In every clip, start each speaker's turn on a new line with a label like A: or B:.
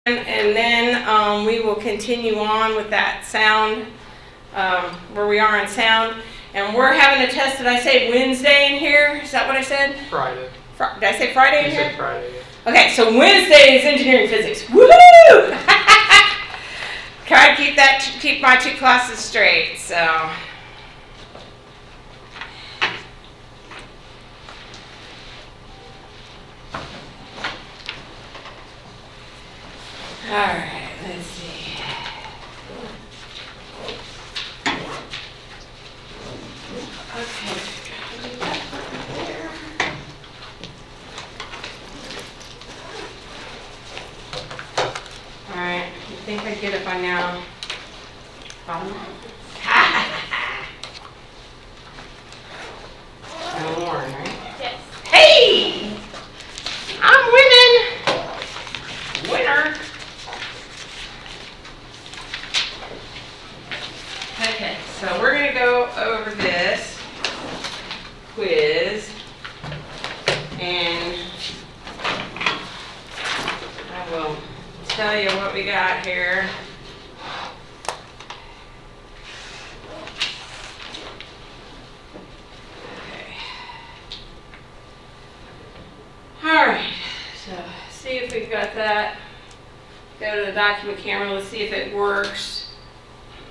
A: And then we will continue on with that sound, where we are on sound. And we're having a test, did I say Wednesday in here? Is that what I said?
B: Friday.
A: Did I say Friday in
B: You
A: here?
B: said Friday, yeah.
A: Okay, so Wednesday is engineering physics. Woohoo! Try to keep my two classes straight, so. All right, let's see. Okay. All right, you think I get it by now? No more, right?
C: Yes.
A: Hey! I'm winning! Winner! Okay, so we're going to go over this quiz, and I will tell you what we got here. Okay. All right, so see if we've got that. Go to the document camera, let's see if it works.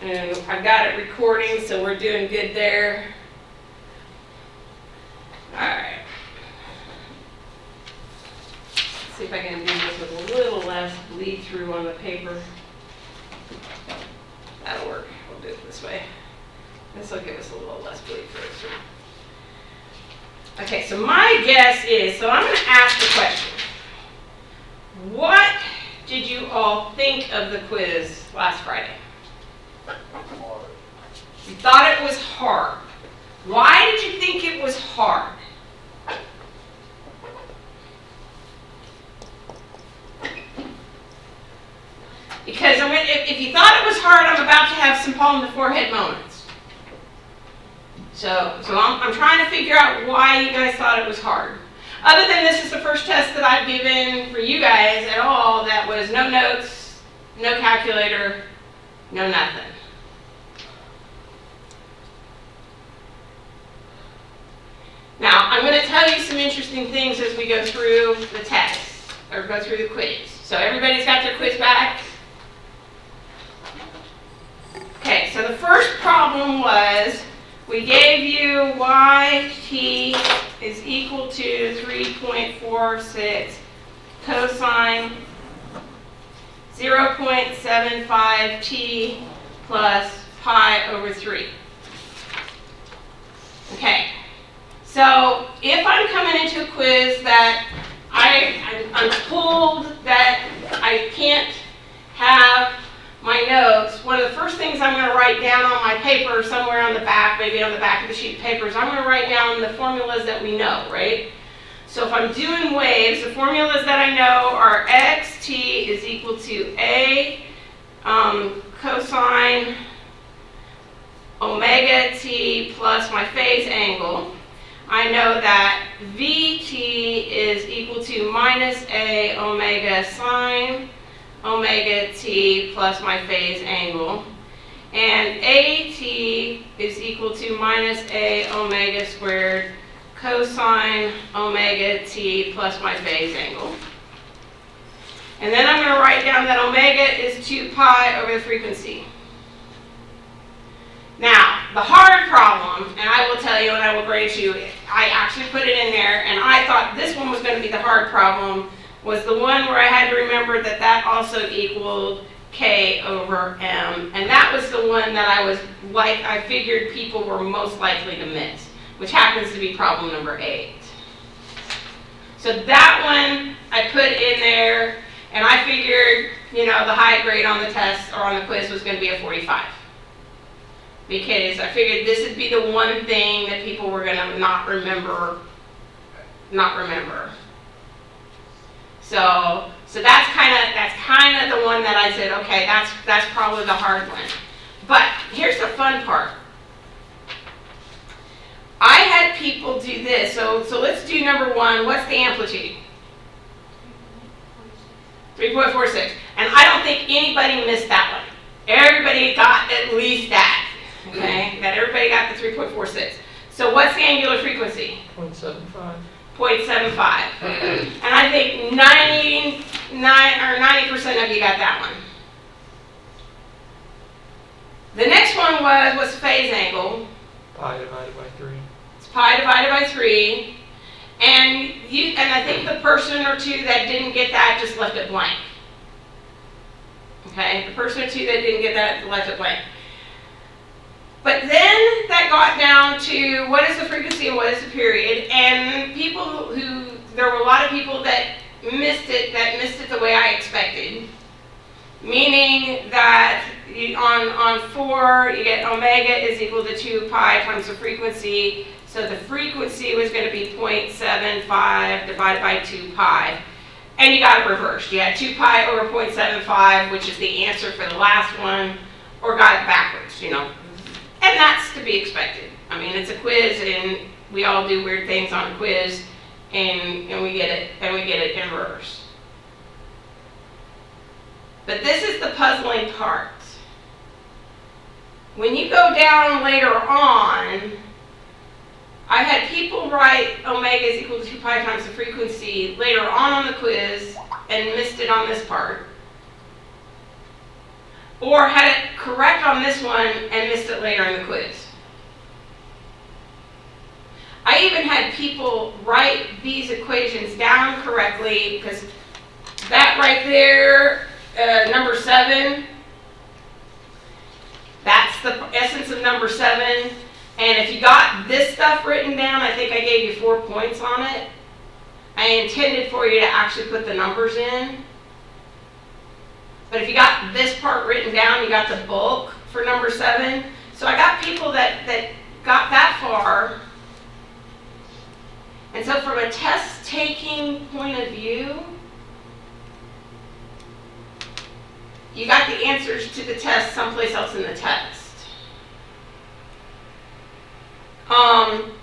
A: And I've got it recording, so we're doing good there. All right. Let's see if I can do this with a little less bleed through on the paper. That'll work. We'll do it this way. This will give us a little less bleed through. Okay, so my guess is, so I'm going to ask the question. What did you all think of the quiz last Friday? You thought it was hard. Why did you think it was hard? Because if you thought it was hard, I'm about to have some palm to forehead moments. So I'm trying to figure out why you guys thought it was hard. Other than this is the first test that I've given for you guys at all that was no notes, no calculator, no nothing. Now, I'm going to tell you some interesting things as we go through the test, or go through the quiz. So everybody's got their quiz back? Okay, so the first problem was, we gave you yt is equal to 3.46 cosine 0.75 t plus pi over 3. Okay, so if I'm coming into a quiz that I'm told that I can't have my notes, one of the first things I'm going to write down on my paper somewhere on the back, maybe on the back of the sheet of paper, is I'm going to write down the formulas that we know, right? So if I'm doing waves, the formulas that I know are xt is equal to a cosine omega t plus my phase angle. I know that vt is equal to minus a omega sine omega t plus my phase angle. And at is equal to minus a omega squared cosine omega t plus my phase angle. And then I'm going to write down that omega is 2 pi over the frequency. Now, the hard problem, and I will tell you and I will grade you, I actually put it in there, and I thought this one was going to be the hard problem, was the one where I had to remember that that also equaled k over m. And that was the one that I figured people were most likely to miss, which happens to be problem number 8. So that one I put in there, and I figured, the high grade on the test or on the quiz was going to be a 45. Because I figured this would be the one thing that people were going to not remember. So that's kind of the one that I said, okay, that's probably the hard one. But here's the fun part. I had people do this. So let's do number 1. What's the amplitude? 3.46. And I don't think anybody missed that one. Everybody got at least that. Okay? That everybody got the 3.46. So what's the angular frequency?
B: 0.75.
A: 0.75. And I think 90% of you got that one. The next one was, what's the phase angle?
B: Pi divided by 3.
A: It's pi divided by 3. And I think the person or two that didn't get that just left it blank. Okay, the person or two that didn't get that left it blank. But then that got down to what is the frequency and what is the period, and there were a lot of people that missed it the way I expected. Meaning that on 4, you get omega is equal to 2 pi times the frequency. So the frequency was going to be 0.75 divided by 2 pi. And you got it reversed. You had 2 pi over 0.75, which is the answer for the last one, or got it backwards, And that's to be expected. I mean, it's a quiz, and we all do weird things on a quiz, and we get it in reverse. But this is the puzzling part. When you go down later on, I had people write omega is equal to 2 pi times the frequency later on the quiz and missed it on this part. Or had it correct on this one and missed it later in the quiz. I even had people write these equations down correctly, because that right there, number 7, that's the essence of number 7. And if you got this stuff written down, I think I gave you 4 points on it. I intended for you to actually put the numbers in. But if you got this part written down, you got the bulk for number 7. So I got people that got that far. And so from a test-taking point of view, you got the answers to the test someplace else in the text.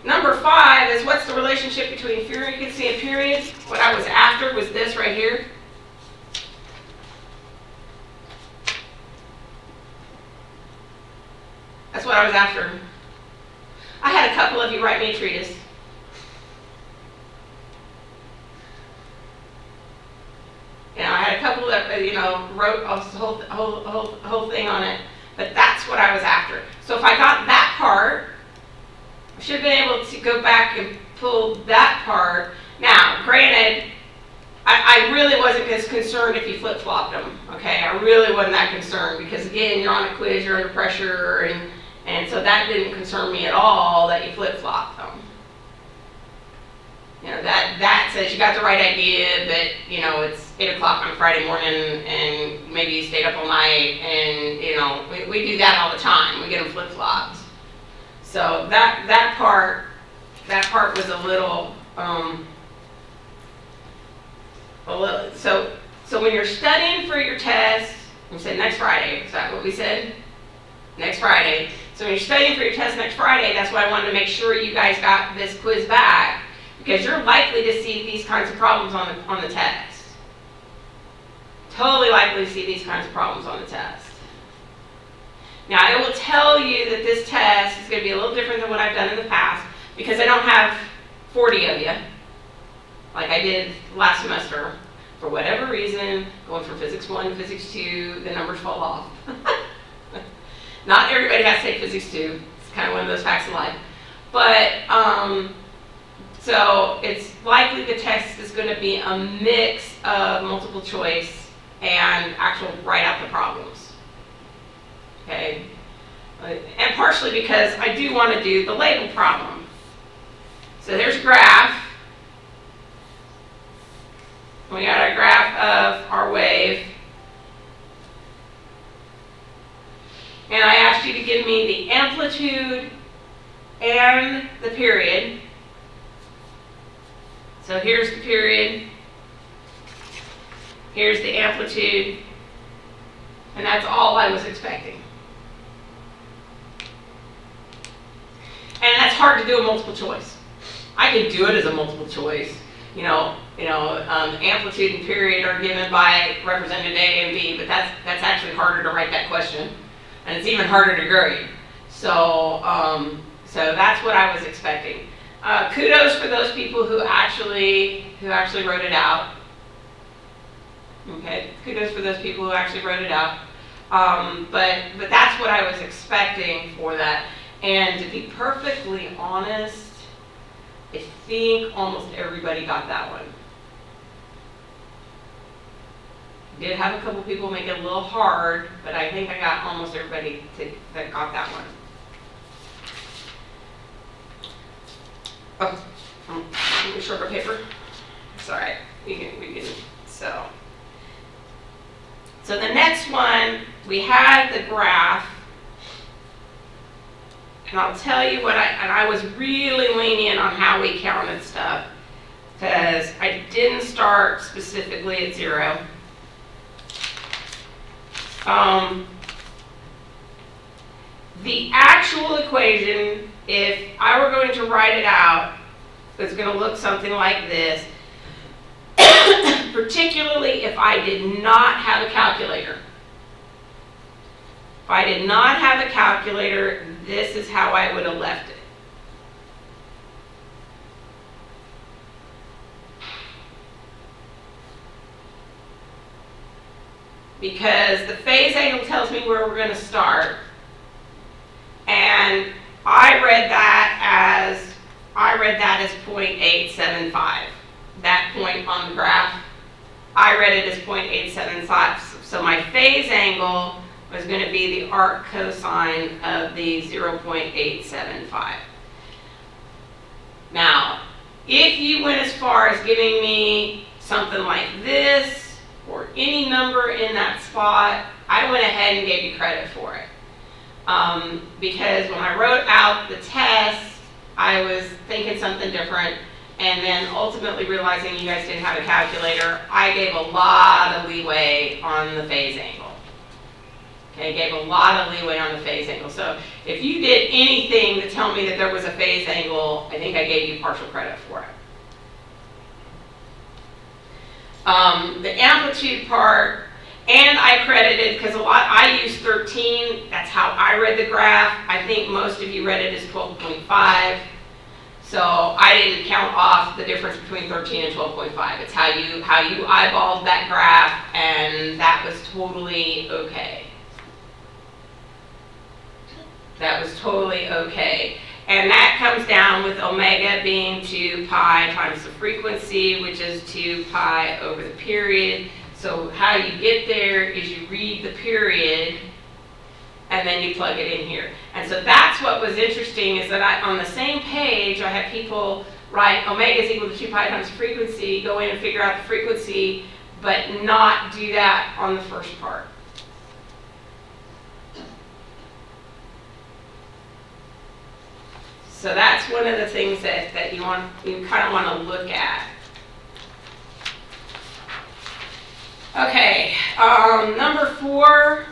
A: Number 5 is what's the relationship between frequency and period? What I was after was this right here. That's what I was after. I had a couple of you write me a treatise. I had a couple that wrote a whole thing on it, but that's what I was after. So if I got that part, I should have been able to go back and pull that part. Now, granted, I really wasn't as concerned if you flip-flopped them. Okay, I really wasn't that concerned, because again, you're on a quiz, you're under pressure, and so that didn't concern me at all that you flip-flopped them. That says you got the right idea, but it's 8 o'clock on a Friday morning, and maybe you stayed up all night, and we do that all the time. We get them flip-flopped. So that part was a little. So when you're studying for your test, we said next Friday. Is that what we said? Next Friday. So when you're studying for your test next Friday, that's why I wanted to make sure you guys got this quiz back, because you're likely to see these kinds of problems on the test. Totally likely to see these kinds of problems on the test. Now, I will tell you that this test is going to be a little different than what I've done in the past, because I don't have 40 of you, like I did last semester. For whatever reason, going from Physics 1 to Physics 2, the numbers fall off. Not everybody has to take Physics 2. It's kind of one of those facts of life. But, so it's likely the test is going to be a mix of multiple choice and actual write out the problems. Okay? And partially because I do want to do the label problem. So there's a graph. We got our graph of our wave. And I asked you to give me the amplitude and the period. So here's the period. Here's the amplitude. And that's all I was expecting. And that's hard to do a multiple choice. I could do it as a multiple choice. amplitude and period are given by represented A and B, but that's actually harder to write that question, and it's even harder to grade. So that's what I was expecting. Kudos for those people who actually wrote it out. Okay, kudos for those people who actually wrote it out. But that's what I was expecting for that. And to be perfectly honest, I think almost everybody got that one. Did have a couple people make it a little hard, but I think I got almost everybody that got that one. Oh, shorter paper. It's all right. We can. So the next one, we had the graph, and I'll tell you what I was really lenient on how we counted stuff, because I didn't start specifically at 0. The actual equation, if I were going to write it out, is going to look something like this, particularly if I did not have a calculator. If I did not have a calculator, this is how I would have left it. Because the phase angle tells me where we're going to start, and I read that as 0.875. That point on the graph, I read it as 0.875. So my phase angle was going to be the arc cosine of the 0.875. Now, if you went as far as giving me something like this, or any number in that spot, I went ahead and gave you credit for it. Because when I wrote out the test, I was thinking something different, and then ultimately realizing you guys didn't have a calculator, I gave a lot of leeway on the phase angle. Okay, gave a lot of leeway on the phase angle. So if you did anything to tell me that there was a phase angle, I think I gave you partial credit for it. The amplitude part, and I credited, because I used 13, that's how I read the graph. I think most of you read it as 12.5. So I didn't count off the difference between 13 and 12.5. It's how you eyeballed that graph, and that was totally okay. That was totally okay. And that comes down with omega being 2 pi times the frequency, which is 2 pi over the period. So how you get there is you read the period, and then you plug it in here. And so that's what was interesting, is that on the same page, I had people write omega is equal to 2 pi times the frequency, go in and figure out the frequency, but not do that on the first part. So that's one of the things that you kind of want to look at. Okay, number four,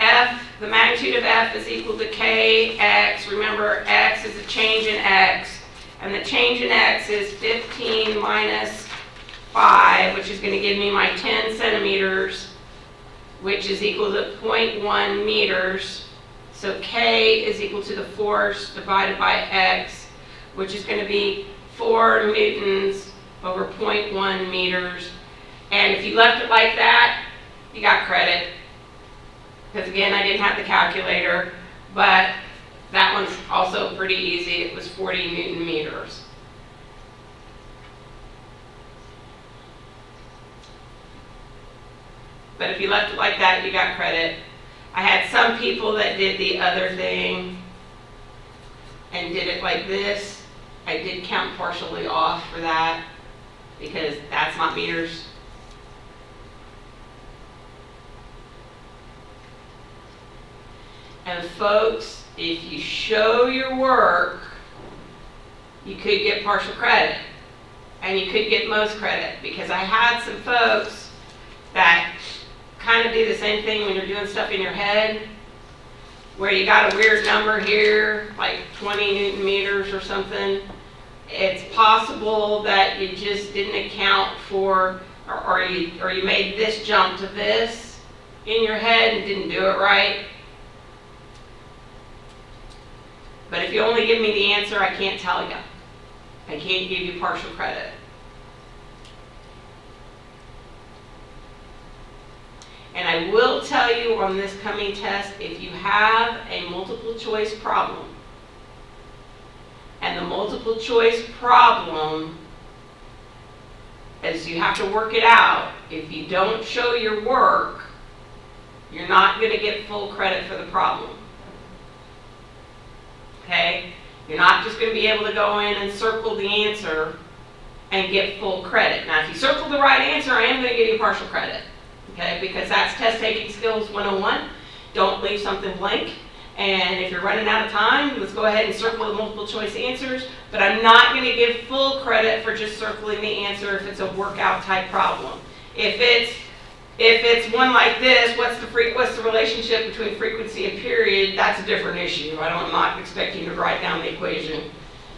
A: F, the magnitude of F is equal to Kx. Remember, X is a change in X, and the change in X is 15 minus 5, which is going to give me my 10 centimeters, which is equal to 0.1 meters. So K is equal to the force divided by X, which is going to be 4 newtons over 0.1 meters. And if you left it like that, you got credit. Because again, I didn't have the calculator, but that one's also pretty easy. It was 40 newton meters. But if you left it like that, you got credit. I had some people that did the other thing and did it like this. I did count partially off for that, because that's not meters. And folks, if you show your work, you could get partial credit, and you could get most credit, because I had some folks that kind of do the same thing when you're doing stuff in your head, where you got a weird number here, like 20 newton meters or something. it's possible that you just didn't account for, or you made this jump to this in your head and didn't do it right. But if you only give me the answer, I can't tell you. I can't give you partial credit. And I will tell you on this coming test, if you have a multiple choice problem, and the multiple choice problem is you have to work it out, if you don't show your work, you're not going to get full credit for the problem. Okay? You're not just going to be able to go in and circle the answer and get full credit. Now, if you circle the right answer, I am going to give you partial credit. Okay? Because that's test taking skills 101. Don't leave something blank. And if you're running out of time, let's go ahead and circle the multiple choice answers. But I'm not going to give full credit for just circling the answer if it's a workout type problem. If it's one like this, what's the relationship between frequency and period? That's a different issue. I'm not expecting you to write down the equation.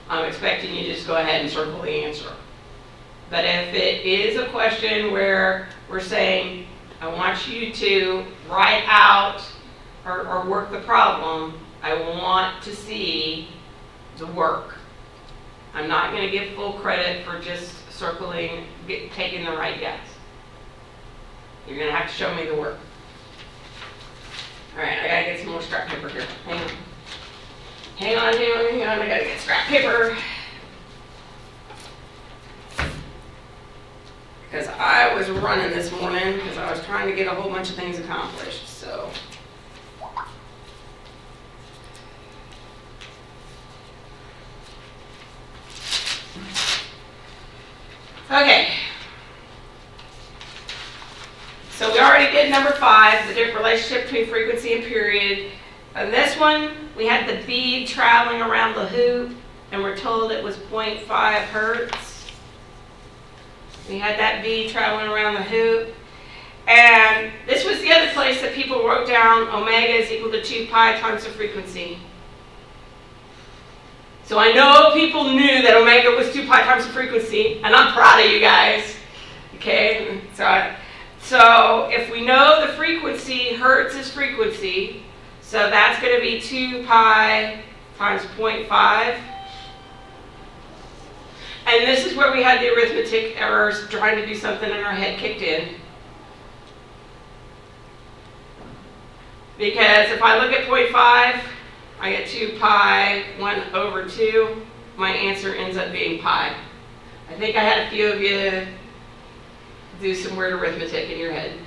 A: I'm expecting you to just go ahead and circle the answer. But if it is a question where we're saying, I want you to write out or work the problem, I want to see the work. I'm not going to give full credit for just circling, taking the right guess. You're going to have to show me the work. All right, I got to get some more scrap paper here. Hang on, I got to get scrap paper. Because I was running this morning because I was trying to get a whole bunch of things accomplished, so. Okay. So we already did number 5, the different relationship between frequency and period. On this one, we had the bead traveling around the hoop, and we're told it was 0.5 hertz. We had that bead traveling around the hoop. And this was the other place that people wrote down omega is equal to 2 pi times the frequency. So I know people knew that omega was 2 pi times the frequency, and I'm proud of you guys. Okay? So if we know the frequency, hertz is frequency, so that's going to be 2 pi times 0.5. And this is where we had the arithmetic errors, trying to do something in our head kicked in. Because if I look at 0.5, I get 2 pi 1 over 2. My answer ends up being pi. I think I had a few of you do some weird arithmetic in your head.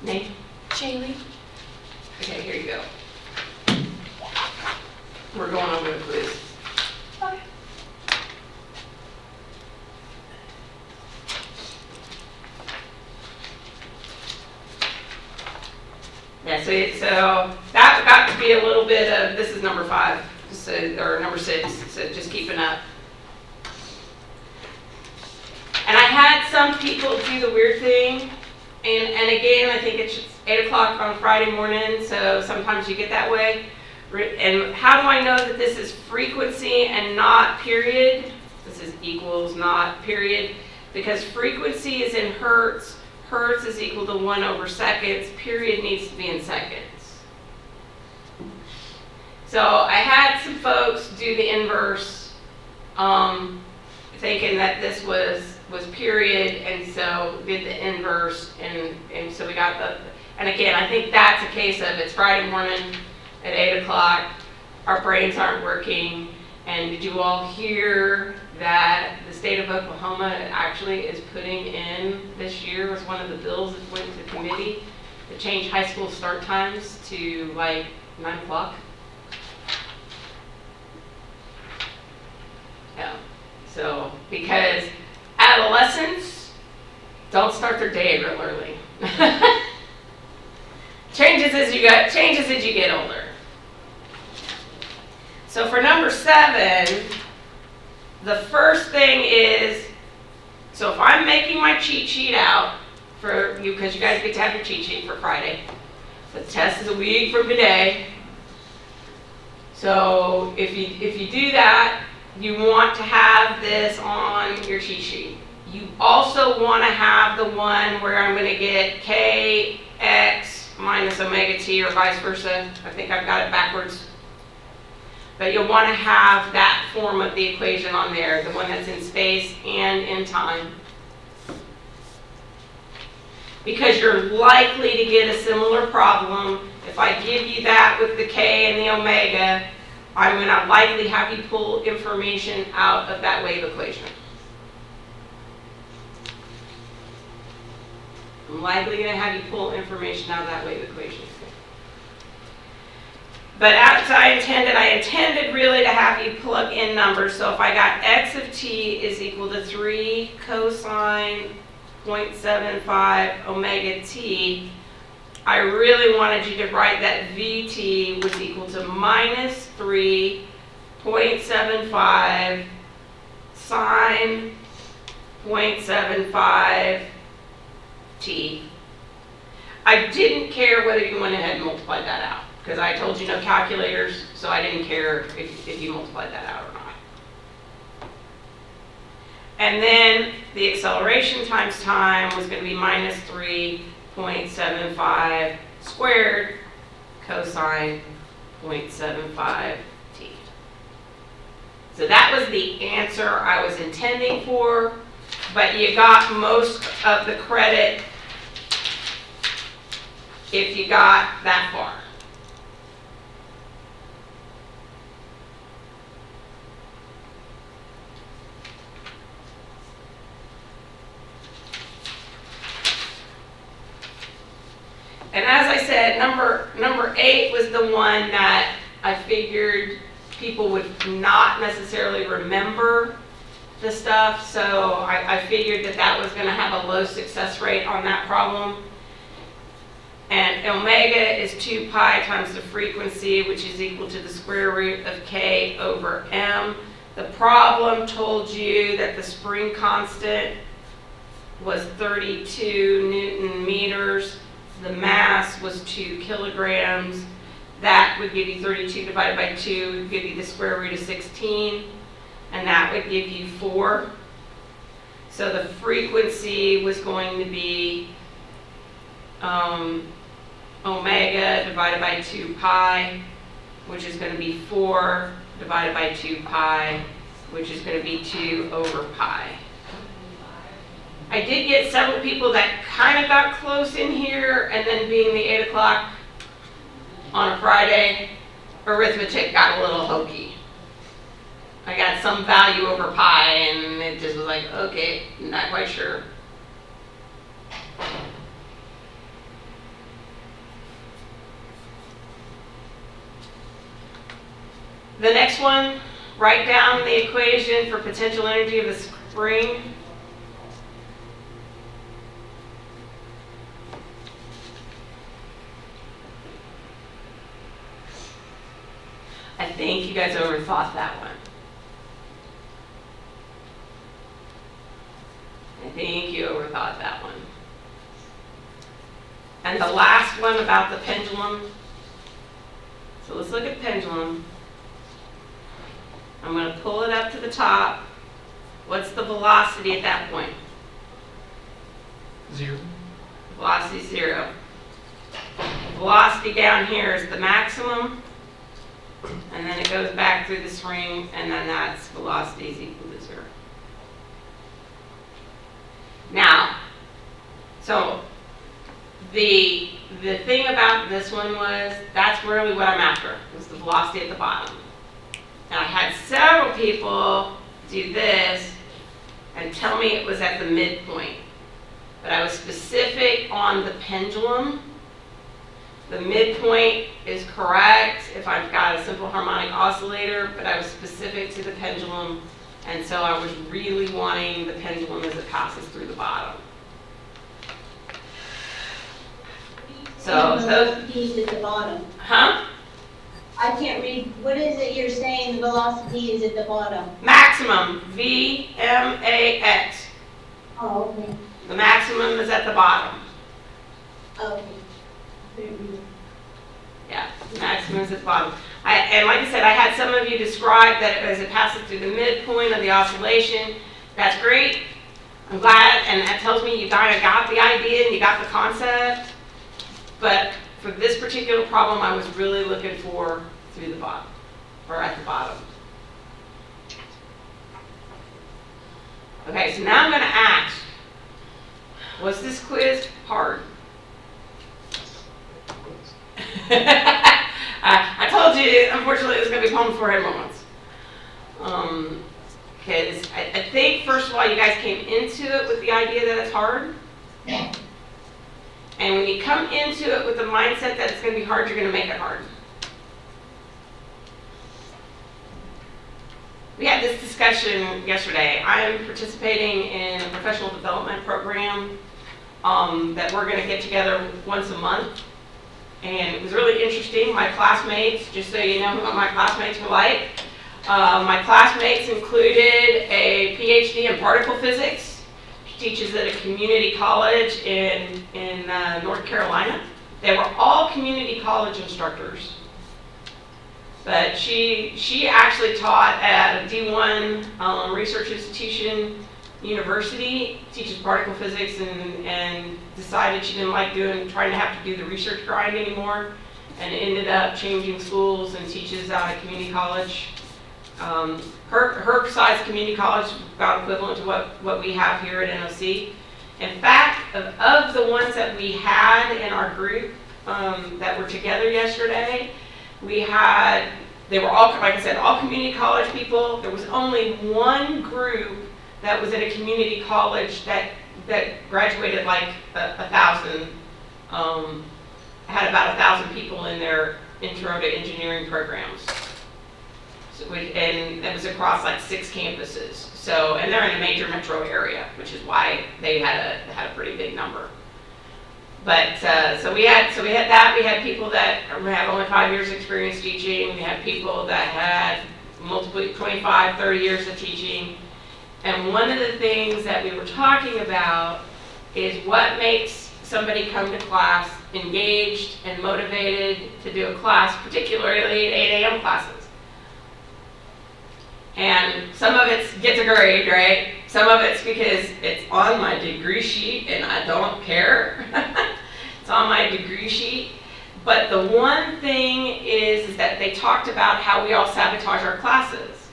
A: Nate?
C: Shaylee?
A: Okay, here you go. We're going over the quiz.
C: Okay.
A: Yeah, so that got to be a little bit of, this is number 5, or number 6, so just keeping up. And I had some people do the weird thing, and again, I think it's 8 o'clock on Friday morning, so sometimes you get that way. And how do I know that this is frequency and not period? This is equals, not period. Because frequency is in hertz. Hertz is equal to 1 over seconds. Period needs to be in seconds. So I had some folks do the inverse, thinking that this was period, and so did the inverse, and so we got the, and again, I think that's a case of it's Friday morning at 8 o'clock, our brains aren't working, and did you all hear that the state of Oklahoma actually is putting in this year, was one of the bills that went to committee, to change high school start times to like 9 o'clock? Yeah, so, because adolescents don't start their day real early. Changes as you get older. So for number 7, the first thing is, so if I'm making my cheat sheet out for you, because you guys get to have your cheat sheet for Friday, the test is a week from today. So if you do that, you want to have this on your cheat sheet. You also want to have the one where I'm going to get kx minus omega t, or vice versa. I think I've got it backwards. But you'll want to have that form of the equation on there, the one that's in space and in time. Because you're likely to get a similar problem. If I give you that with the k and the omega, I'm going to likely have you pull information out of that wave equation. I'm likely going to have you pull information out of that wave equation. But as I intended really to have you plug in numbers. So if I got x of t is equal to 3 cosine 0.75 omega t, I really wanted you to write that Vt was equal to minus 3.75 sine 0.75 t. I didn't care whether you went ahead and multiplied that out, because I told you no calculators, so I didn't care if you multiplied that out or not. And then the acceleration times time was going to be minus 3.75 squared cosine 0.75 t. So that was the answer I was intending for, but you got most of the credit if you got that far. And as I said, number 8 was the one that I figured people would not necessarily remember the stuff, so I figured that was going to have a low success rate on that problem. And omega is 2 pi times the frequency, which is equal to the square root of k over m. The problem told you that the spring constant was 32 Newton meters. The mass was 2 kilograms. That would give you 32 divided by 2, would give you the square root of 16, and that would give you 4. So the frequency was going to be omega divided by 2 pi, which is going to be 4 divided by 2 pi, which is going to be 2 over pi. I did get several people that kind of got close in here, and then being the 8 o'clock on a Friday, arithmetic got a little hokey. I got some value over pi, and it just was like, okay, not quite sure. The next one, write down the equation for potential energy of the spring. I think you guys overthought that one. I think you overthought that one. And the last one about the pendulum. So let's look at pendulum. I'm going to pull it up to the top. What's the velocity at that point?
B: 0.
A: Velocity 0. Velocity down here is the maximum. And then it goes back through the spring, and then that's velocity is equal to 0. Now, so the thing about this one was, that's really what I'm after, was the velocity at the bottom. And I had several people do this and tell me it was at the midpoint. But I was specific on the pendulum. The midpoint is correct if I've got a simple harmonic oscillator, but I was specific to the pendulum, and so I was really wanting the pendulum as it passes through the bottom. So those
C: velocity is at the bottom.
A: Huh?
C: I can't read. What is it you're saying the velocity is at the bottom?
A: Maximum, V-M-A-X.
C: Oh, okay.
A: The maximum is at the bottom.
C: Okay.
A: Yeah, the maximum is at the bottom. And and like I said, I had some of you describe that as it passes through the midpoint of the oscillation. That's great. I'm glad, and that tells me you kind of got the idea and you got the concept. But for this particular problem, I was really looking for through the bottom, or at the bottom. Okay, so now I'm going to ask, was this quiz hard? I told you, unfortunately, it was going to be home forehead moments. Because I think, first of all, you guys came into it with the idea that it's hard. And when you come into it with the mindset that it's going to be hard, you're going to make it hard. We had this discussion yesterday. I am participating in a professional development program that we're going to get together once a month. And it was really interesting. My classmates, just so you know what my classmates were like, my classmates included a PhD in particle physics. She teaches at a community college in North Carolina. They were all community college instructors. But she actually taught at a D1 research institution university, teaches particle physics, and decided she didn't like trying to have to do the research grind anymore, and ended up changing schools and teaches out at community college. Her size community college is about equivalent to what we have here at NOC. In fact, of the ones that we had in our group that were together yesterday, they were all, like I said, all community college people. There was only one group that was at a community college that graduated like 1,000, had about 1,000 people in their intro to engineering programs. So, and it was across like 6 campuses. So, and they're in a major metro area, which is why they had a pretty big number. But so we had that. We had people that have only 5 years experience teaching. We had people that had multiple 25, 30 years of teaching. And one of the things that we were talking about is what makes somebody come to class engaged and motivated to do a class, particularly at 8 a.m. classes. And some of it gets a grade, right? Some of it's because it's on my degree sheet and I don't care. It's on my degree sheet. But the one thing is that they talked about how we all sabotage our classes.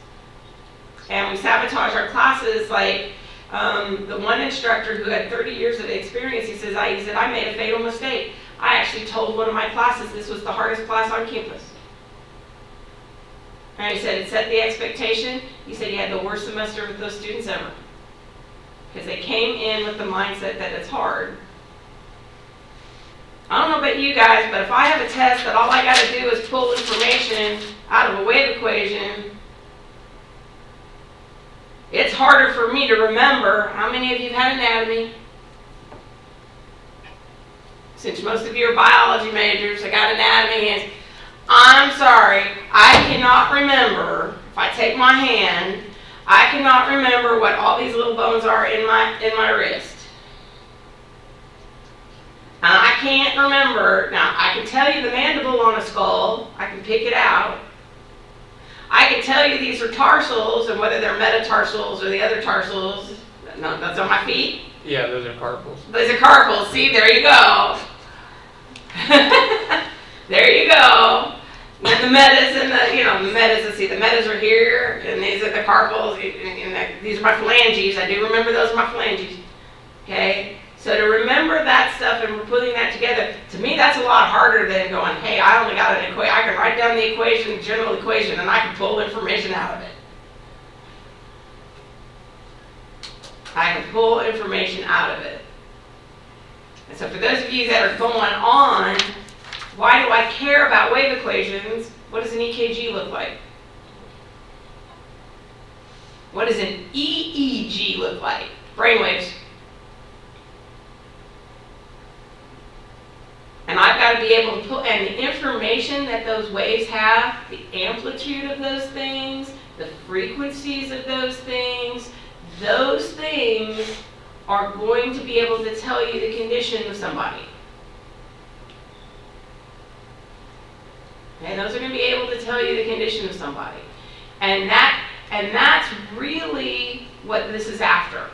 A: And we sabotage our classes like the one instructor who had 30 years of experience, he said, I made a fatal mistake. I actually told one of my classes this was the hardest class on campus. And he said it set the expectation. He said he had the worst semester with those students ever. Because they came in with the mindset that it's hard. I don't know about you guys, but if I have a test that all I got to do is pull information out of a wave equation, it's harder for me to remember. How many of you have had anatomy? Since most of you are biology majors, I got anatomy, and I'm sorry, I cannot remember. If I take my hand, I cannot remember what all these little bones are in my wrist. And I can't remember. Now, I can tell you the mandible on a skull. I can pick it out. I can tell you these are tarsals and whether they're metatarsals or the other tarsals. No, that's on my feet.
B: Yeah, those are carpals.
A: Those are carpals. See, there you go. There you go. And the metas and the metas, let's see, the metas are here, and these are the carpals, and these are my phalanges. I do remember those are my phalanges. Okay? So to remember that stuff and we're putting that together, to me that's a lot harder than going, hey, I only got an equation. I can write down the equation, the general equation, and I can pull information out of it. I can pull information out of it. And so for those of you that are going on, why do I care about wave equations? What does an EKG look like? What does an EEG look like? Brainwaves. And I've got to be able to put, and the information that those waves have, the amplitude of those things, the frequencies of those things are going to be able to tell you the condition of somebody. Okay, those are going to be able to tell you the condition of somebody. And that's really what this is after.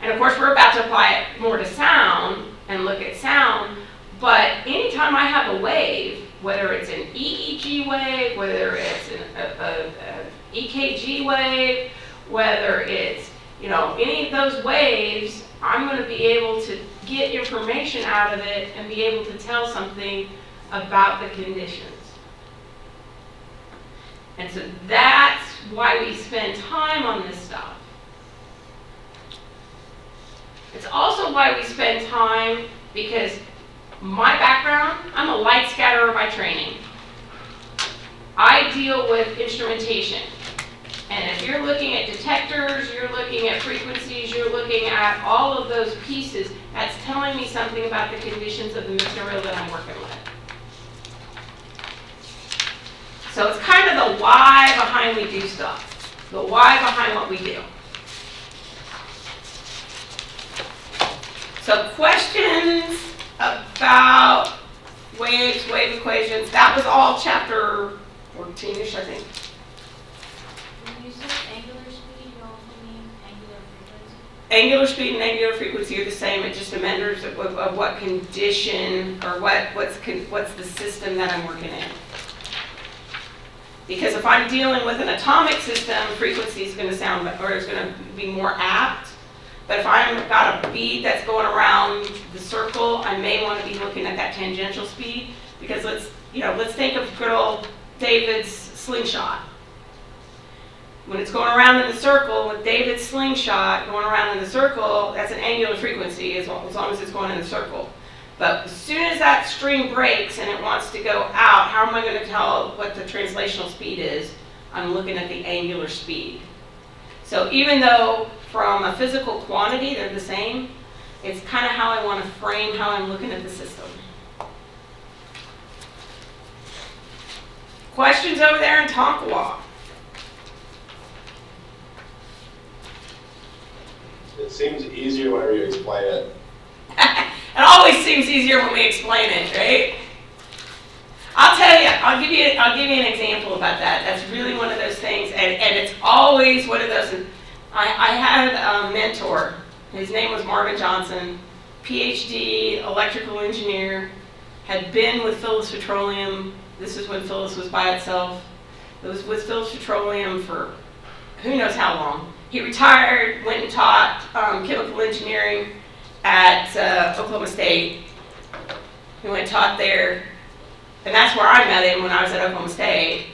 A: And of course, we're about to apply it more to sound and look at sound, but anytime I have a wave, whether it's an EEG wave, whether it's an EKG wave, whether it's, any of those waves, I'm going to be able to get information out of it and be able to tell something about the conditions. And so that's why we spend time on this stuff. It's also why we spend time, because my background, I'm a light scatterer by training. I deal with instrumentation. And if you're looking at detectors, you're looking at frequencies, you're looking at all of those pieces, that's telling me something about the conditions of the material that I'm working with. So it's kind of the why behind we do stuff, the why behind what we do. So questions about waves, wave equations, that was all chapter 14-ish, I think.
D: When you say angular speed, you also mean angular frequency?
A: Angular speed and angular frequency are the same, it just amenders of what condition or what's the system that I'm working in. Because if I'm dealing with an atomic system, frequency is going to sound, or is going to be more apt. But if I've got a bead that's going around the circle, I may want to be looking at that tangential speed. Because let's think of good old David's slingshot. When it's going around in the circle, with David's slingshot going around in the circle, that's an angular frequency as long as it's going in the circle. But as soon as that string breaks and it wants to go out, how am I going to tell what the translational speed is? I'm looking at the angular speed. So even though from a physical quantity they're the same, it's kind of how I want to frame how I'm looking at the system. Questions over there in Tonkawa?
E: It seems easier whenever you explain it.
A: It always seems easier when we explain it, right? I'll tell you, I'll give you an example about that. That's really one of those things, and it's always one of those. I had a mentor. His name was Marvin Johnson, PhD, electrical engineer, had been with Phillips Petroleum. This is when Phillips was by itself. It was with Phillips Petroleum for who knows how long. He retired, went and taught chemical engineering at Oklahoma State. He went and taught there, and that's where I met him when I was at Oklahoma State.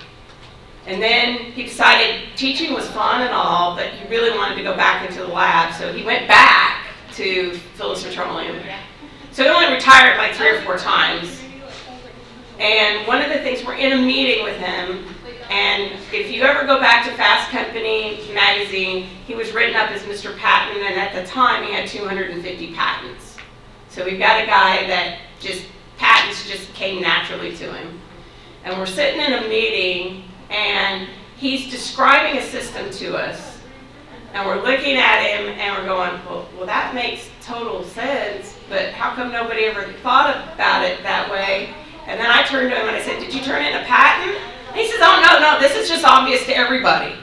A: And then he decided teaching was fun and all, but he really wanted to go back into the lab, so he went back to Phillips Petroleum. So he only retired like 3 or 4 times. And one of the things, we're in a meeting with him, and if you ever go back to Fast Company magazine, he was written up as Mr. Patent, and at the time he had 250 patents. So we've got a guy that patents just came naturally to him. And we're sitting in a meeting, and he's describing a system to us. And we're looking at him, and we're going, well, that makes total sense, but how come nobody ever thought about it that way? And then I turned to him and I said, did you turn in a patent? And he says, oh, no, this is just obvious to everybody.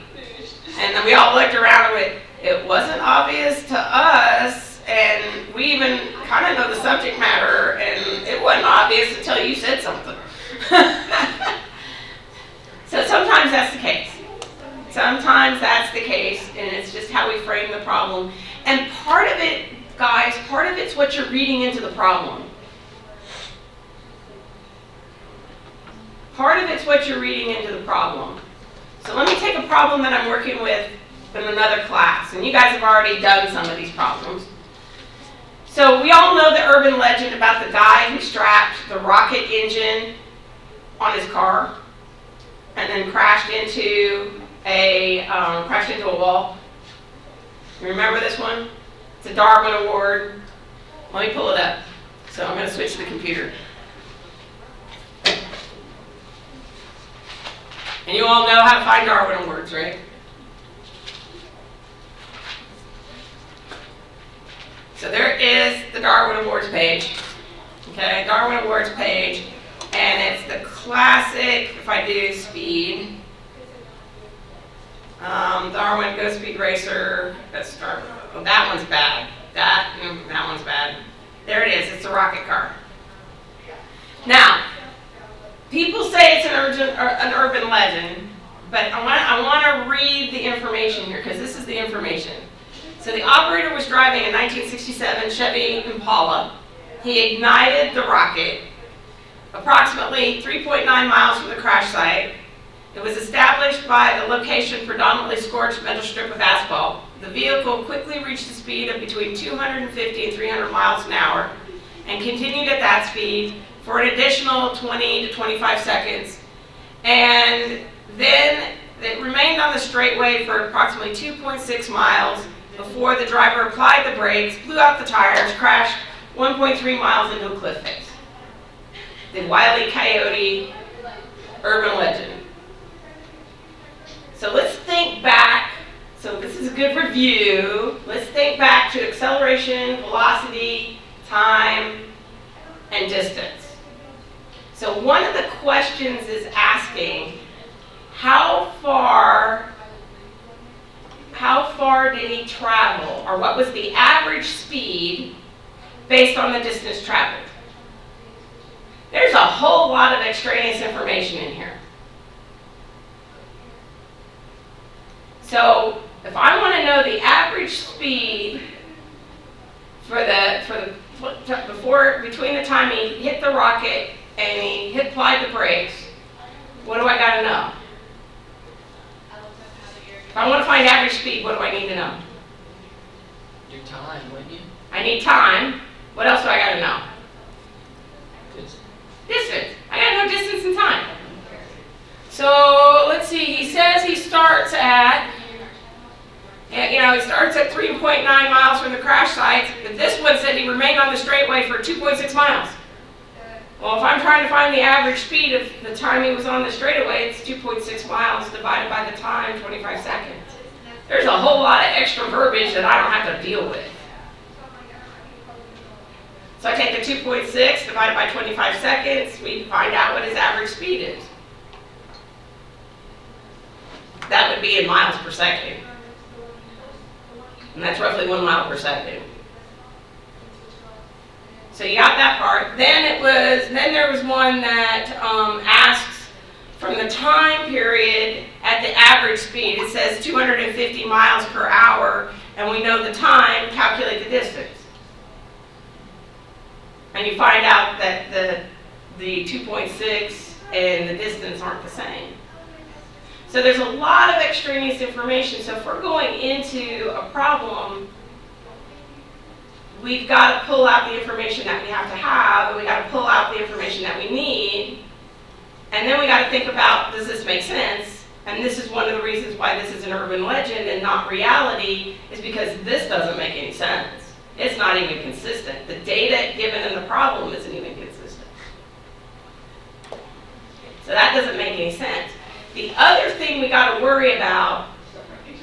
A: And then we all looked around and went, it wasn't obvious to us, and we even kind of know the subject matter, and it wasn't obvious until you said something. So sometimes that's the case. Sometimes that's the case, and it's just how we frame the problem. And part of it, guys, part of it's what you're reading into the problem. Part of it's what you're reading into the problem. So let me take a problem that I'm working with in another class, and you guys have already done some of these problems. So we all know the urban legend about the guy who strapped the rocket engine on his car and then crashed into a wall. You remember this one? It's a Darwin Award. Let me pull it up. So I'm going to switch to the computer. And you all know how to find Darwin Awards, right? So there is the Darwin Awards page. Okay, Darwin Awards page. And And it's the classic, if I do speed, Darwin Go Speed Racer, that's Darwin. Oh, that one's bad. That one's bad. There it is, it's a rocket car. Now, people say it's an urban legend, but I want to read the information here because this is the information. So the operator was driving a 1967 Chevy Impala. He ignited the rocket approximately 3.9 miles from the crash site. It was established by the location predominantly scorched metal strip of asphalt. The vehicle quickly reached a speed of between 250 and 300 miles an hour and continued at that speed for an additional 20 to 25 seconds. And then it remained on the straightaway for approximately 2.6 miles before the driver applied the brakes, blew out the tires, crashed 1.3 miles into a cliff face. The Wile E. Coyote urban legend. So let's think back. So this is a good review. Let's think back to acceleration, velocity, time, and distance. So one of the questions is asking, how far did he travel, or what was the average speed based on the distance traveled? There's a whole lot of extraneous information in here. So if I want to know the average speed between the time he hit the rocket and he applied the brakes, what do I got to know? If I want to find average speed, what do I need to know?
F: Your time, wouldn't you?
A: I need time. What else do I got to know?
F: Distance.
A: Distance. I got to know distance and time. So let's see. He says he starts at, he starts at 3.9 miles from the crash site, but this one said he remained on the straightaway for 2.6 miles. Well, if I'm trying to find the average speed of the time he was on the straightaway, it's 2.6 miles divided by the time, 25 seconds. There's a whole lot of extra verbiage that I don't have to deal with. So I take the 2.6 divided by 25 seconds, we find out what his average speed is. That would be in miles per second. And that's roughly 1 mile per second. So you got that part. Then there was one that asks from the time period at the average speed. It says 250 miles per hour, and we know the time, calculate the distance. And you find out that the 2.6 and the distance aren't the same. So there's a lot of extraneous information. So if we're going into a problem, we've got to pull out the information that we have to have, and we got to pull out the information that we need, and then we got to think about, does this make sense? And this is one of the reasons why this is an urban legend and not reality, is because this doesn't make any sense. It's not even consistent. The data given in the problem isn't even consistent. So that doesn't make any sense. The other thing we got to worry about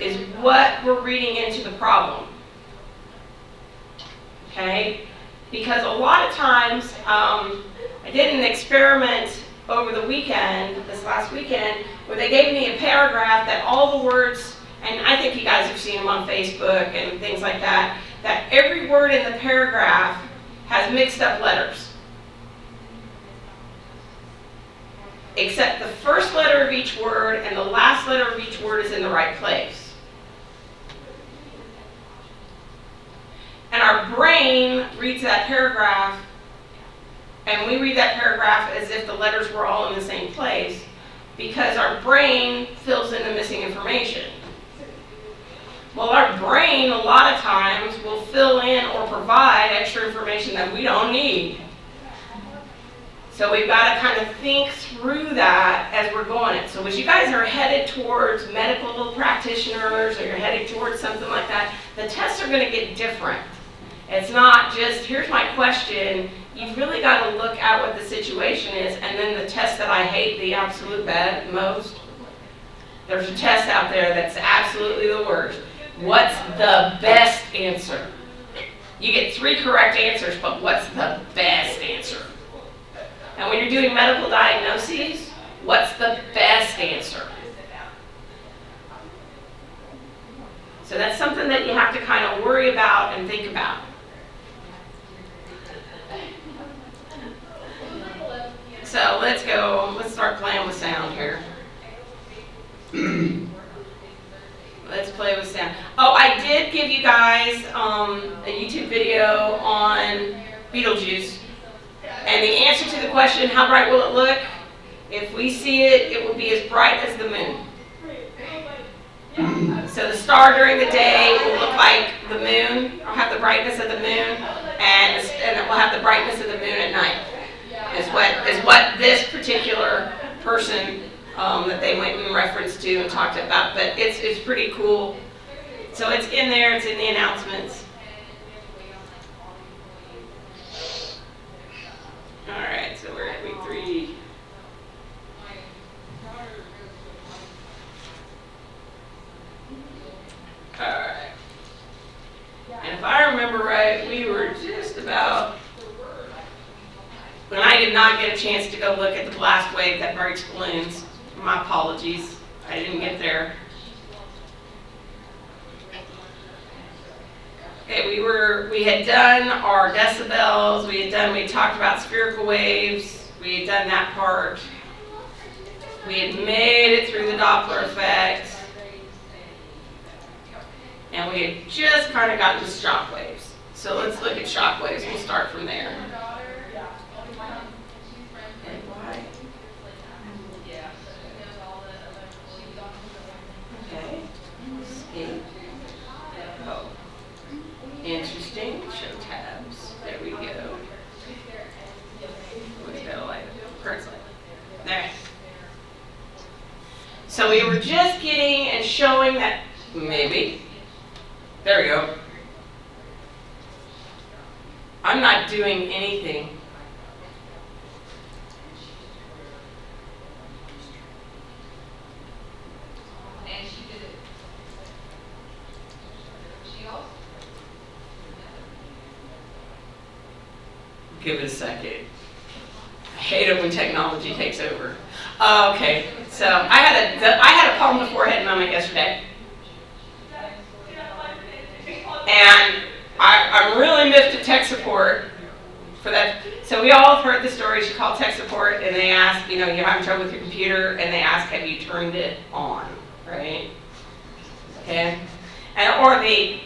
A: is what we're reading into the problem. Okay? Because a lot of times, I did an experiment over the weekend, this last weekend, where they gave me a paragraph that all the words, and I think you guys have seen them on Facebook and things like that, that every word in the paragraph has mixed up letters. Except the first letter of each word and the last letter of each word is in the right place. And our brain reads that paragraph, and we read that paragraph as if the letters were all in the same place, because our brain fills in the missing information. Well, our brain, a lot of times, will fill in or provide extra information that we don't need. So we've got to kind of think through that as we're going it. So as you guys are headed towards medical practitioners, or you're headed towards something like that, the tests are going to get different. It's not just, here's my question. You've really got to look at what the situation is, and then the test that I hate the absolute most, there's a test out there that's absolutely the worst. What's the best answer? You get 3 correct answers, but what's the best answer? And when you're doing medical diagnoses, what's the best answer? So that's something that you have to kind of worry about and think about. So let's go, let's start playing with sound here. Let's play with sound. Oh, I did give you guys a YouTube video on Beetlejuice. And the answer to the question, how bright will it look? If we see it, it will be as bright as the moon. So the star during the day will look like the moon, or have the brightness of the moon, and it will have the brightness of the moon at night. Is what this particular person that they went and referenced to and talked about. But it's pretty cool. So it's in there. It's in the announcements. All right. So we're at week 3. All right. And if I remember right, we were just about. When I did not get a chance to go look at the blast wave that breaks balloons, my apologies, I didn't get there. Okay, we had done our decibels, we talked about spherical waves, we had done that part. We had made it through the Doppler effect. And we had just kind of gotten to shock waves. So let's look at shock waves, we'll start from there. Okay. Escape. Oh. Interesting. Show tabs. There we go. What's that light? Current light. There. So we were just getting and showing that maybe. There we go. I'm not doing anything. Give it a second. I hate it when technology takes over. Okay, so I had a palm to forehead moment yesterday, and I'm really miffed at tech support for that. So we all have heard the stories. You call tech support and they ask, you're having trouble with your computer, and they ask, have you turned it on, right? Okay, or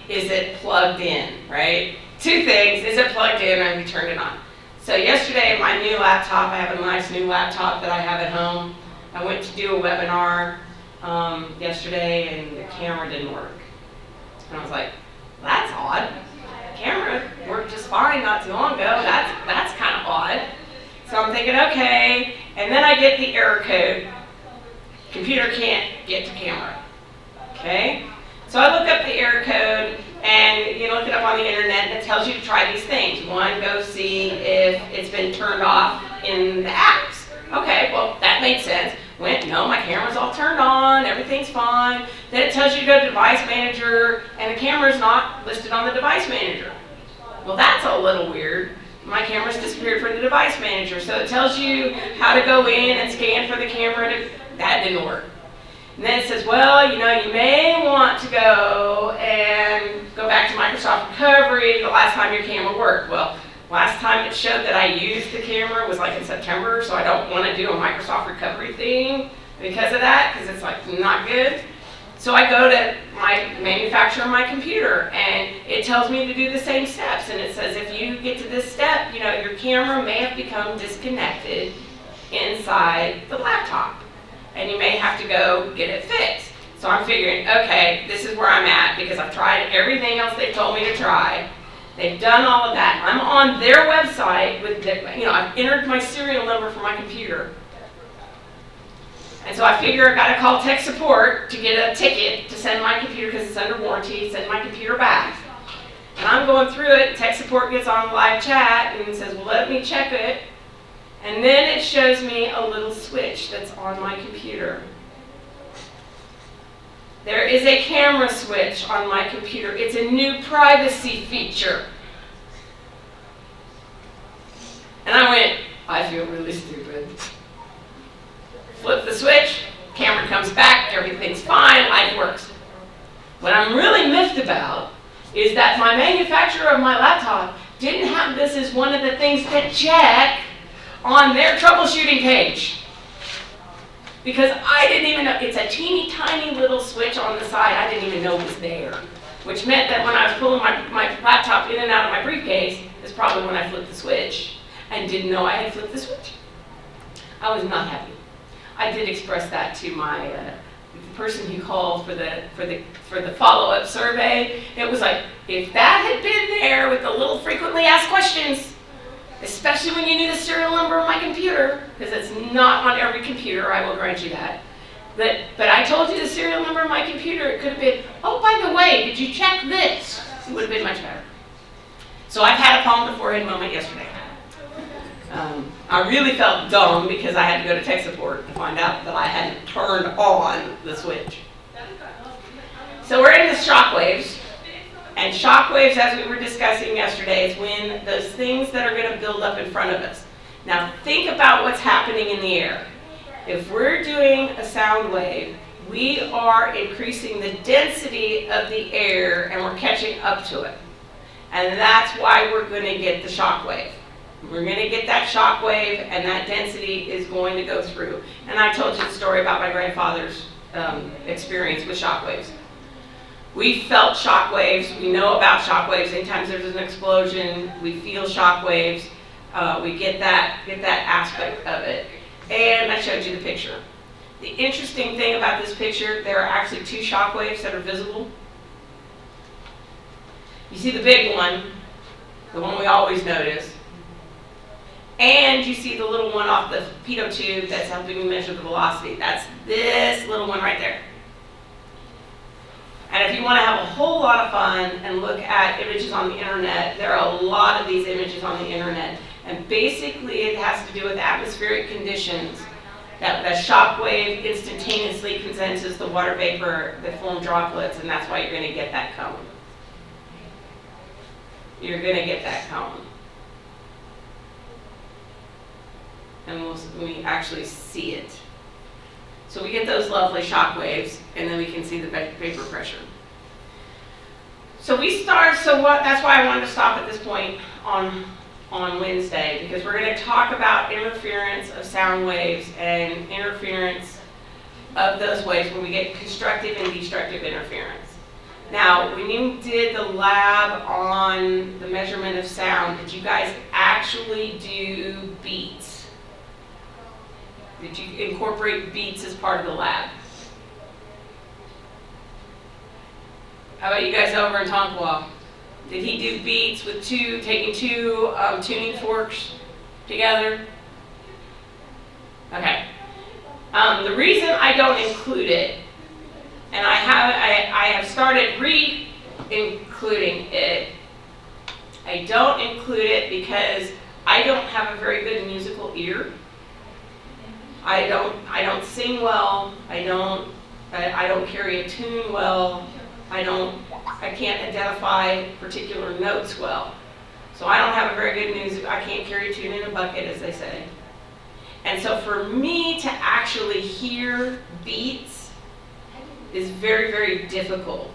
A: is it plugged in, right? Two things: is it plugged in, or have you turned it on? So yesterday, my new laptop, I have a nice new laptop that I have at home. I went to do a webinar yesterday, and the camera didn't work. And I was like, that's odd. The camera worked just fine not too long ago. That's kind of odd. So I'm thinking, okay. And then I get the error code. Computer can't get to camera. Okay? So I look up the error code, and you look it up on the internet, and it tells you to try these things. One, go see if it's been turned off in the apps. Okay, well, that made sense. No, my camera's all turned on, everything's fine. Then it tells you to go to Device Manager, and the camera's not listed on the Device Manager. Well, that's a little weird. My camera's disappeared from the Device Manager. So it tells you how to go in and scan for the camera. That didn't work. And then it says, well, you may want to go back to Microsoft Recovery the last time your camera worked. Well, last time it showed that I used the camera was like in September, so I don't want to do a Microsoft Recovery thing because of that, because it's like not good. So I go to my manufacturer of my computer, and it tells me to do the same steps. And it says if you get to this step, your camera may have become disconnected inside the laptop, and you may have to go get it fixed. So I'm figuring, okay, this is where I'm at, because I've tried everything else they've told me to try. They've done all of that. I'm on their website with, I've entered my serial number for my computer. And so I figure I've got to call tech support to get a ticket to send my computer, because it's under warranty, send my computer back. And I'm going through it, tech support gets on the live chat and says, well, let me check it. And then it shows me a little switch that's on my computer. There is a camera switch on my computer. It's a new privacy feature. And I went, I feel really stupid. Flip the switch, camera comes back, everything's fine, life works. What I'm really miffed about is that my manufacturer of my laptop didn't have this as one of the things to check on their troubleshooting page. Because I didn't even know, it's a teeny tiny little switch on the side, I didn't even know was there. Which meant that when I was pulling my laptop in and out of my briefcase, is probably when I flipped the switch and didn't know I had flipped the switch. I was not happy. I did express that to my the person who called for the follow-up survey. It was like, if that had been there with the little frequently asked questions, especially when you knew the serial number of my computer, because it's not on every computer, I will grant you that. But I told you the serial number of my computer, it could have been, oh, by the way, did you check this? It would have been much better. So I've had a palm to the forehead moment yesterday. I really felt dumb because I had to go to tech support to find out that I hadn't turned on the switch. So we're in the shockwaves. And shockwaves, as we were discussing yesterday, is when those things that are going to build up in front of us. Now think about what's happening in the air. If we're doing a sound wave, we are increasing the density of the air and we're catching up to it. And that's why we're going to get the shock wave. We're going to get that shock wave and that density is going to go through. And I told you the story about my grandfather's experience with shock waves. We felt shock waves. We know about shock waves. Anytime there's an explosion, we feel shock waves. We get that aspect of it. And I showed you the picture. The interesting thing about this picture, there are actually two shock waves that are visible. You see the big one, the one we always notice, and you see the little one off the pitot tube that's helping me measure the velocity. That's this little one right there. And if you want to have a whole lot of fun and look at images on the internet, there are a lot of these images on the internet. And basically it has to do with atmospheric conditions. That shock wave instantaneously condenses the water vapor that form droplets, and that's why you're going to get that cone. You're going to get that cone. And we actually see it. So we get those lovely shock waves, and then we can see the vapor pressure. So that's why I wanted to stop at this point on Wednesday, because we're going to talk about interference of sound waves and interference of those waves when we get constructive and destructive interference. Now, when you did the lab on the measurement of sound, did you guys actually do beats? Did you incorporate beats as part of the lab? How about you guys over in Tonkawa? Did he do beats with taking two tuning forks together? Okay. The reason I don't include it, and I have started re-including it, I don't include it because I don't have a very good musical ear. I don't sing well. I don't carry a tune well. I can't identify particular notes well. So I don't have a very good music. I can't carry a tune in a bucket, as they say. And so for me to actually hear beats is very, very difficult.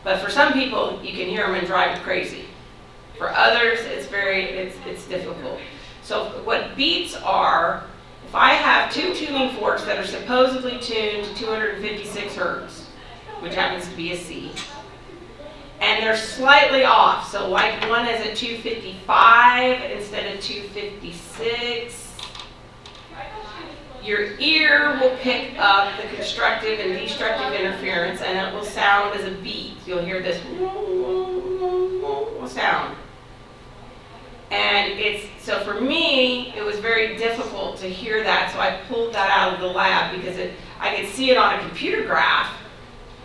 A: But for some people, you can hear them and drive crazy. For others, it's difficult. So what beats are, if I have two tuning forks that are supposedly tuned to 256 hertz, which happens to be a C, and they're slightly off, so like one is at 255 instead of 256, your ear will pick up the constructive and destructive interference, and it will sound as a beat. You'll hear this sound. And so for me, it was very difficult to hear that, so I pulled that out of the lab because I could see it on a computer graph,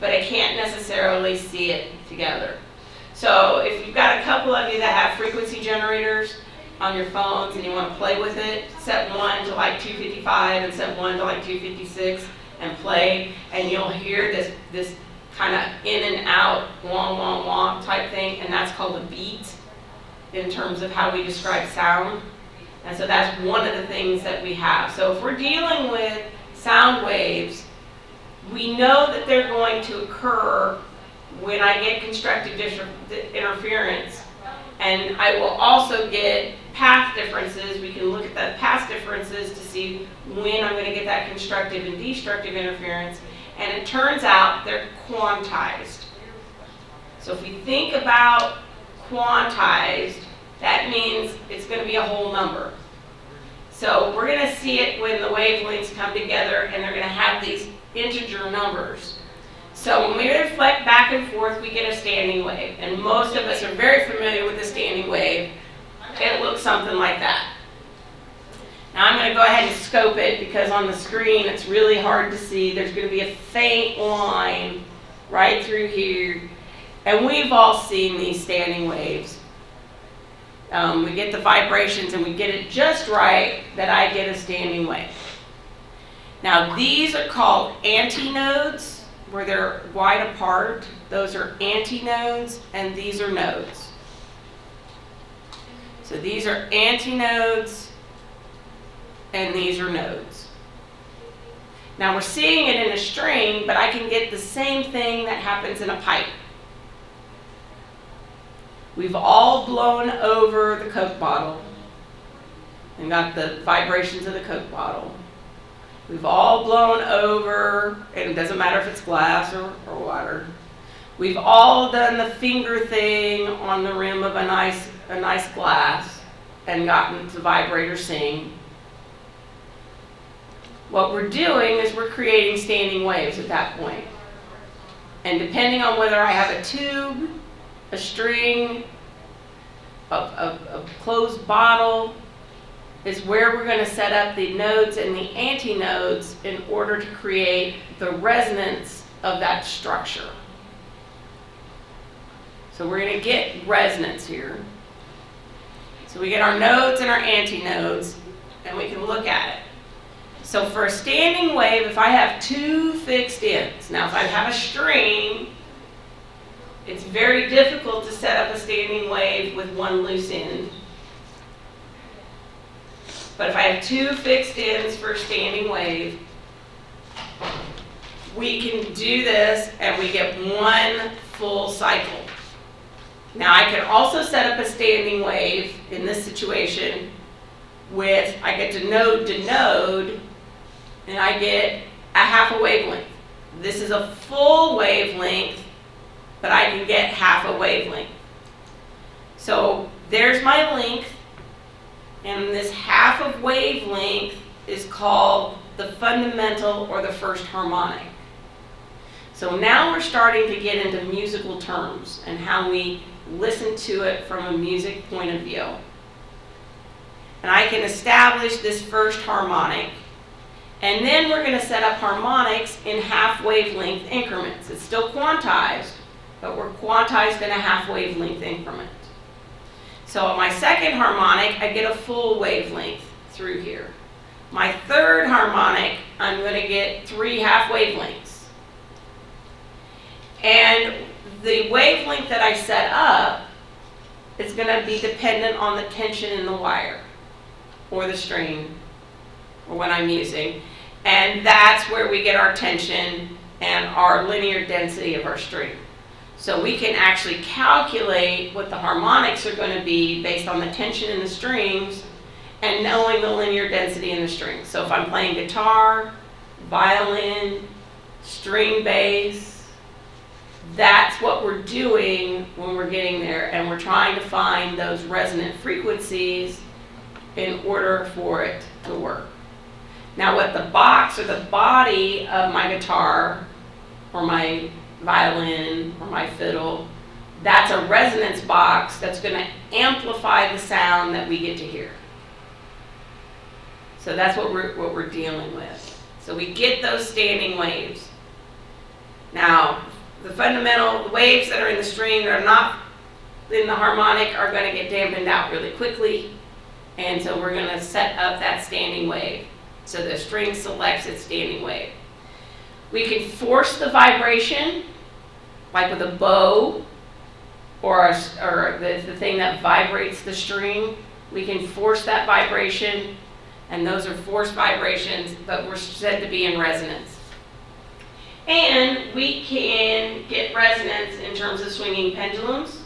A: but I can't necessarily see it together. So if you've got a couple of you that have frequency generators on your phones and you want to play with it, set one to like 255 and set one to like 256 and play, and you'll hear this kind of in and out, wah, wah, wah type thing, and that's called a beat in terms of how we describe sound. And so that's one of the things that we have. So if we're dealing with sound waves, we know that they're going to occur when I get constructive interference. And I will also get path differences. We can look at the path differences to see when I'm going to get that constructive and destructive interference. And it turns out they're quantized. So if we think about quantized, that means it's going to be a whole number. So we're going to see it when the wavelengths come together and they're going to have these integer numbers. So when we reflect back and forth, we get a standing wave. And most of us are very familiar with the standing wave. It looks something like that. Now I'm going to go ahead and scope it because on the screen it's really hard to see. There's going to be a faint line right through here. And we've all seen these standing waves. We get the vibrations and we get it just right that I get a standing wave. Now these are called antinodes, where they're wide apart. Those are antinodes and these are nodes. So these are antinodes and these are nodes. Now we're seeing it in a string, but I can get the same thing that happens in a pipe. We've all blown over the Coke bottle and got the vibrations of the Coke bottle. We've all blown over, and it doesn't matter if it's glass or water. We've all done the finger thing on the rim of a nice glass and gotten the vibrator sing. What we're doing is we're creating standing waves at that point. And depending on whether I have a tube, a string, a closed bottle, is where we're going to set up the nodes and the antinodes in order to create the resonance of that structure. So we're going to get resonance here. So we get our nodes and our antinodes, and we can look at it. So for a standing wave, if I have two fixed ends, now if I have a string, it's very difficult to set up a standing wave with one loose end. But if I have two fixed ends for a standing wave, we can do this and we get one full cycle. Now I can also set up a standing wave in this situation with, I get to node and I get a half a wavelength. This is a full wavelength, but I can get half a wavelength. So there's my length, and this half of wavelength is called the fundamental or the first harmonic. So now we're starting to get into musical terms and how we listen to it from a music point of view. And I can establish this first harmonic, and then we're going to set up harmonics in half wavelength increments. It's still quantized, but we're quantized in a half wavelength increment. So on my second harmonic, I get a full wavelength through here. My third harmonic, I'm going to get 3 half wavelengths. And the wavelength that I set up is going to be dependent on the tension in the wire or the string or what I'm using. And that's where we get our tension and our linear density of our string. So we can actually calculate what the harmonics are going to be based on the tension in the strings and knowing the linear density in the strings. So if I'm playing guitar, violin, string bass, that's what we're doing when we're getting there, and we're trying to find those resonant frequencies in order for it to work. Now what the box or the body of my guitar or my violin or my fiddle, that's a resonance box that's going to amplify the sound that we get to hear. So that's what we're dealing with. So we get those standing waves. Now the fundamental waves that are in the string that are not in the harmonic are going to get dampened out really quickly, and so we're going to set up that standing wave. So the string selects its standing wave. We can force the vibration, like with a bow or the thing that vibrates the string. we can force that vibration, and those are forced vibrations, but we're said to be in resonance. And we can get resonance in terms of swinging pendulums.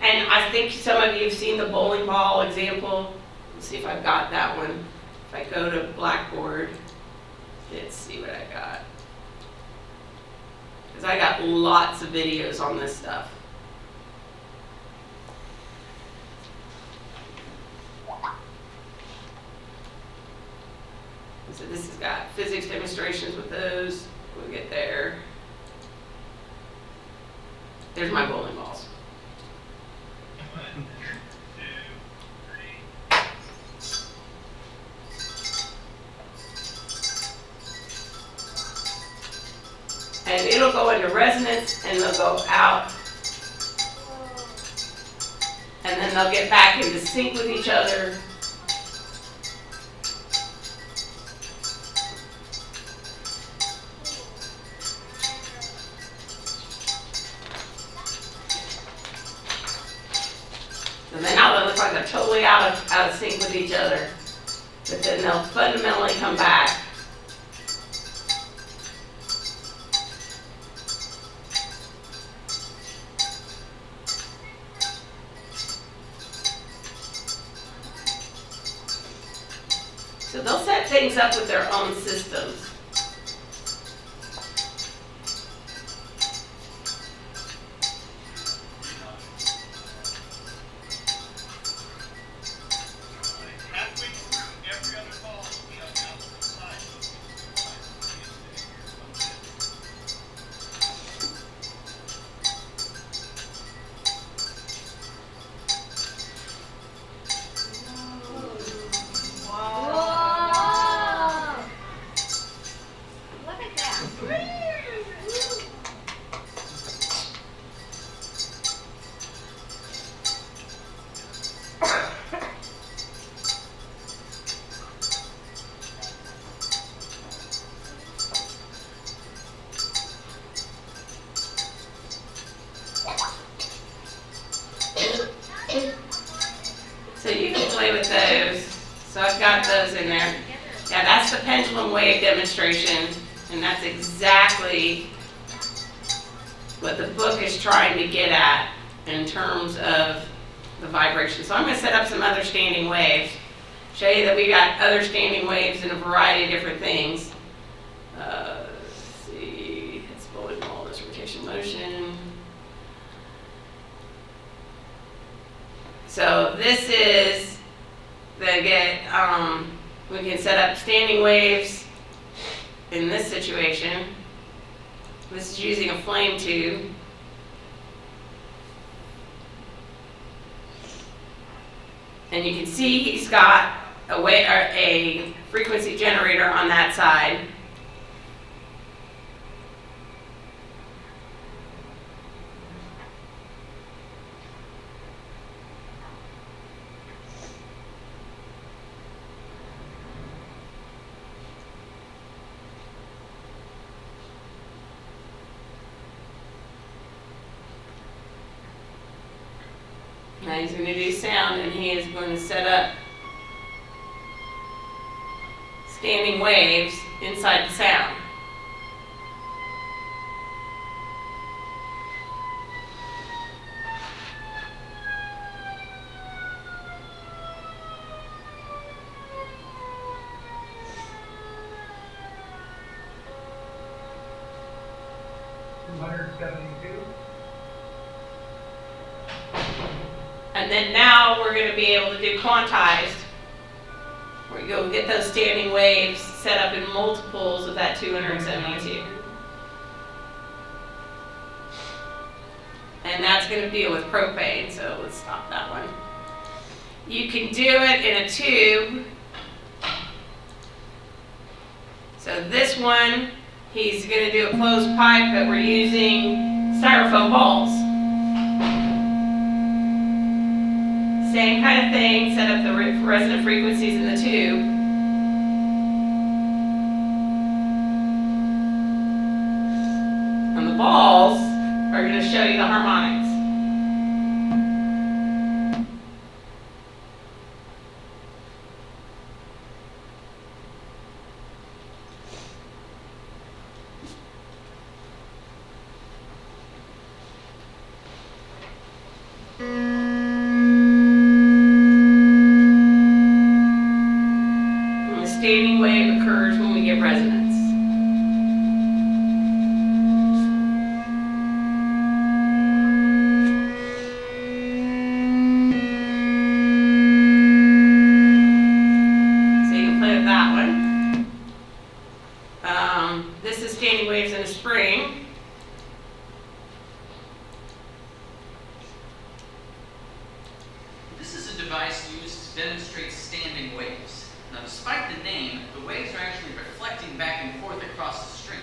A: And I think some of you have seen the bowling ball example. Let's see if I've got that one. If I go to Blackboard, let's see what I got. Because I got lots of videos on this stuff. So this has got physics demonstrations with those. We'll get there. There's my bowling balls. And it'll go into resonance and they'll go out. And then they'll get back into sync with each other. And then now they look like they're totally out of sync with each other. But then they'll fundamentally come back. So they'll set things up with their own systems.
D: Whoa! Look at that.
A: So you can play with those. So I've got those in there. Yeah, that's the pendulum wave demonstration, and that's exactly what the book is trying to get at in terms of the vibration. So I'm going to set up some other standing waves, show you that we got other standing waves in a variety of different things. Let's see, it's bowling ball, this rotation motion. So this is we can set up standing waves in this situation. This is using a flame tube. And you can see he's got a frequency generator on that side. Now he's going to do sound, and he is going to set up standing waves inside the sound. And then now we're going to be able to do quantized, where you go get those standing waves set up in multiples of that 272. And that's going to deal with propane, so let's stop that one. You can do it in a tube. So this one, he's going to do a closed pipe, but we're using styrofoam balls. Same kind of thing, set up the resonant frequencies in the tube. And the balls are going to show you the harmonics. standing wave occurs when we get resonance. So you can play with that one. This is standing waves in a spring.
G: This is a device used to demonstrate standing waves. Now, despite the name, the waves are actually reflecting back and forth across the string.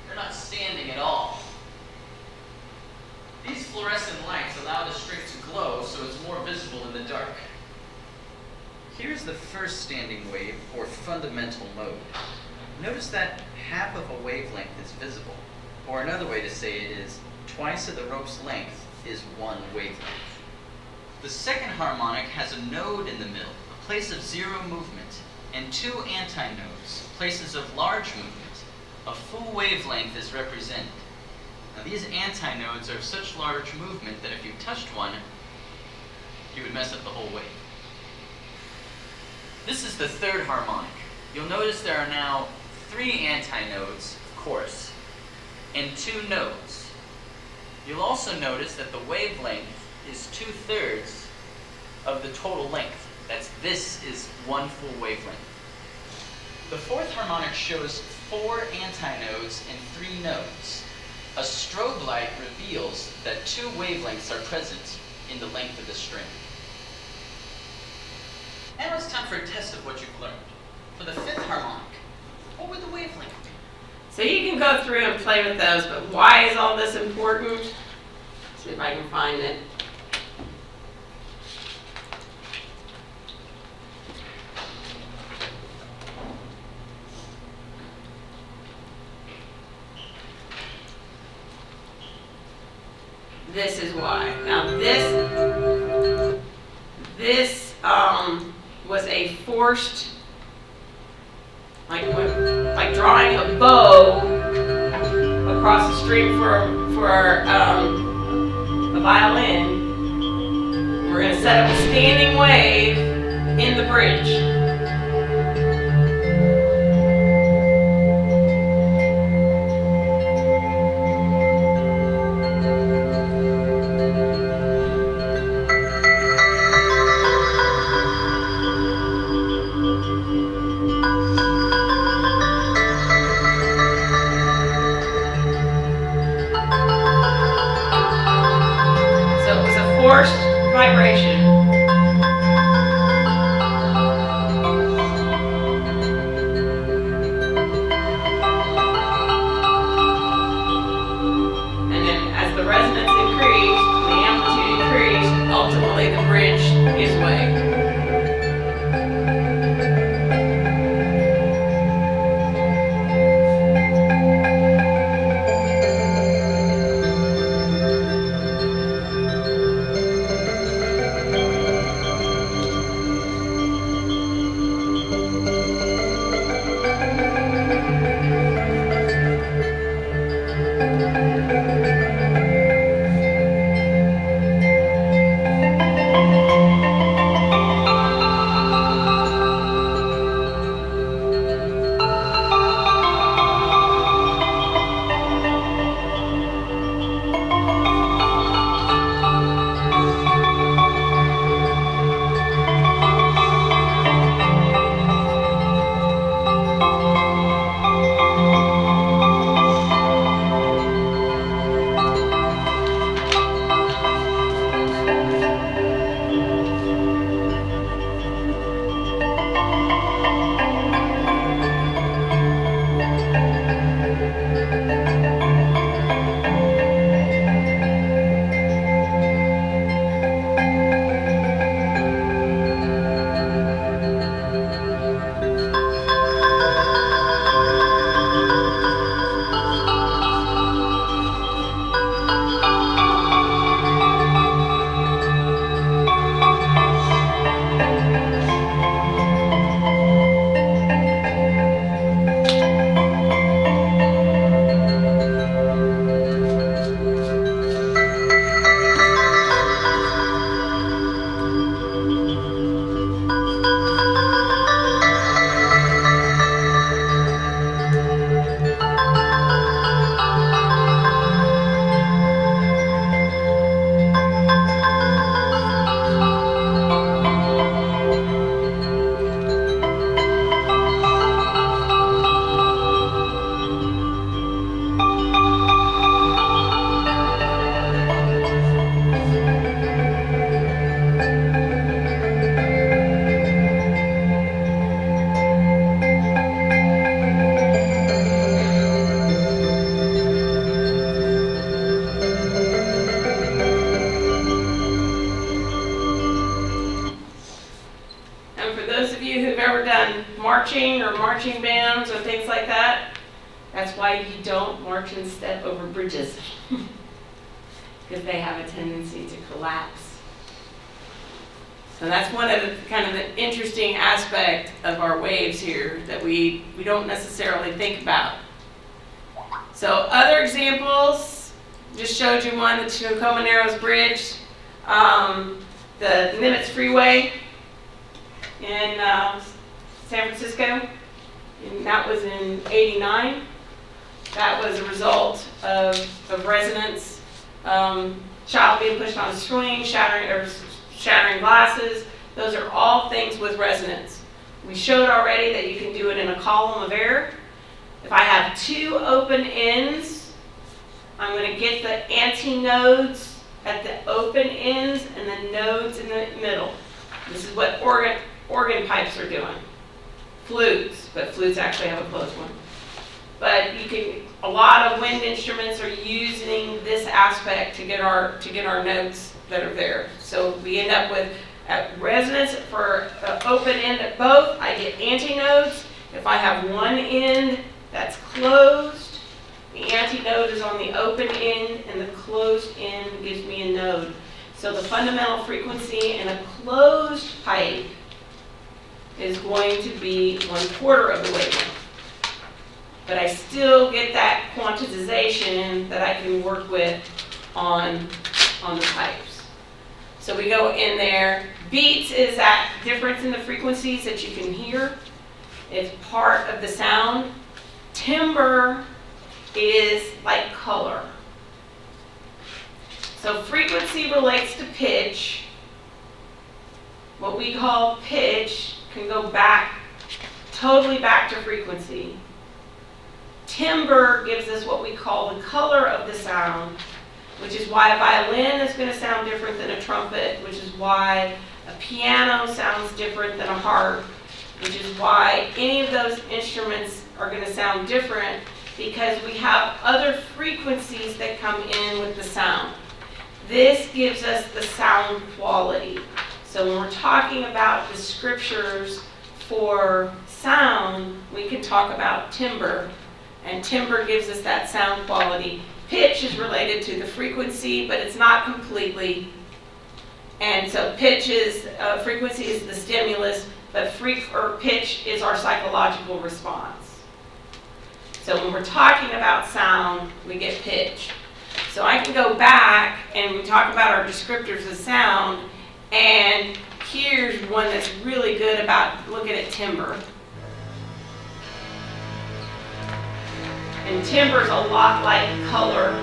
G: They're not standing at all. These fluorescent lights allow the string to glow so it's more visible in the dark. Here's the first standing wave, or fundamental mode. Notice that half of a wavelength is visible. Or another way to say it is, twice of the rope's length is one wavelength. The second harmonic has a node in the middle, a place of zero movement, and two antinodes, places of large movement. A full wavelength is represented. Now these antinodes are of such large movement that if you touched one, you would mess up the whole wave. This is the third harmonic. You'll notice there are now 3 antinodes, of course, and 2 nodes. You'll also notice that the wavelength is 2/3 of the total length. This is one full wavelength. The fourth harmonic shows 4 antinodes and 3 nodes. A strobe light reveals that 2 wavelengths are present in the length of the string. Now it's time for a test of what you've learned. For the fifth harmonic, what would the wavelength be?
A: So you can go through and play with those, but why is all this important? See if I can find it. This is why. Now this was a forced, like drawing a bow across the string for a violin. We're going to set up a standing wave in the bridge. Forced vibration. And then as the resonance increased, the amplitude increased, ultimately the bridge gives way. ever done marching or marching bands or things like that, that's why you don't march and step over bridges. Because they have a tendency to collapse. So that's one of the kind of the interesting aspect of our waves here that we don't necessarily think about. So other examples, just showed you one, the Tacoma Narrows Bridge, the Nimitz Freeway in San Francisco, and that was in '89. That was a result of residents, child being pushed on a swing, shattering glasses. Those are all things with resonance. We showed already that you can do it in a column of error. If I have two open ends, I'm going to get the antinodes at the open ends and the nodes in the middle. This is what organ pipes are doing. Flutes, but flutes actually have a closed one. But a lot of wind instruments are using this aspect to get our notes that are there. So we end up with resonance for open end at both. I get antinodes. If I have one end that's closed, the antinode is on the open end, and the closed end gives me a node. So the fundamental frequency in a closed pipe is going to be 1/4 of the wavelength. But I still get that quantization that I can work with on the pipes. So we go in there. Beats is that difference in the frequencies that you can hear. It's part of the sound. Timbre is like color. So frequency relates to pitch. What we call pitch can go back, totally back to frequency. Timbre gives us what we call the color of the sound, which is why a violin is going to sound different than a trumpet, which is why a piano sounds different than a harp, which is why any of those instruments are going to sound different, because we have other frequencies that come in with the sound. This gives us the sound quality. So when we're talking about the scriptures for sound, we can talk about timbre, and timbre gives us that sound quality. Pitch is related to the frequency, but it's not completely. And so frequency is the stimulus, but pitch is our psychological response. So when we're talking about sound, we get pitch. So I can go back and we talk about our descriptors of sound, and here's one that's really good about looking at timbre. And timbre is a lot like color.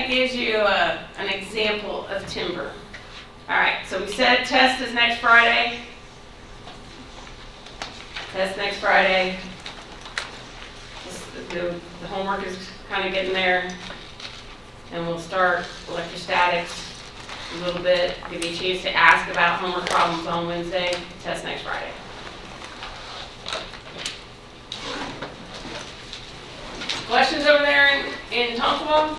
A: that gives you an example of timber. All right, so we said test is next Friday. Test next Friday. The homework is kind of getting there. And we'll start electrostatics a little bit, give you a chance to ask about homework problems on Wednesday, test next Friday. Questions over there in Tonkawa?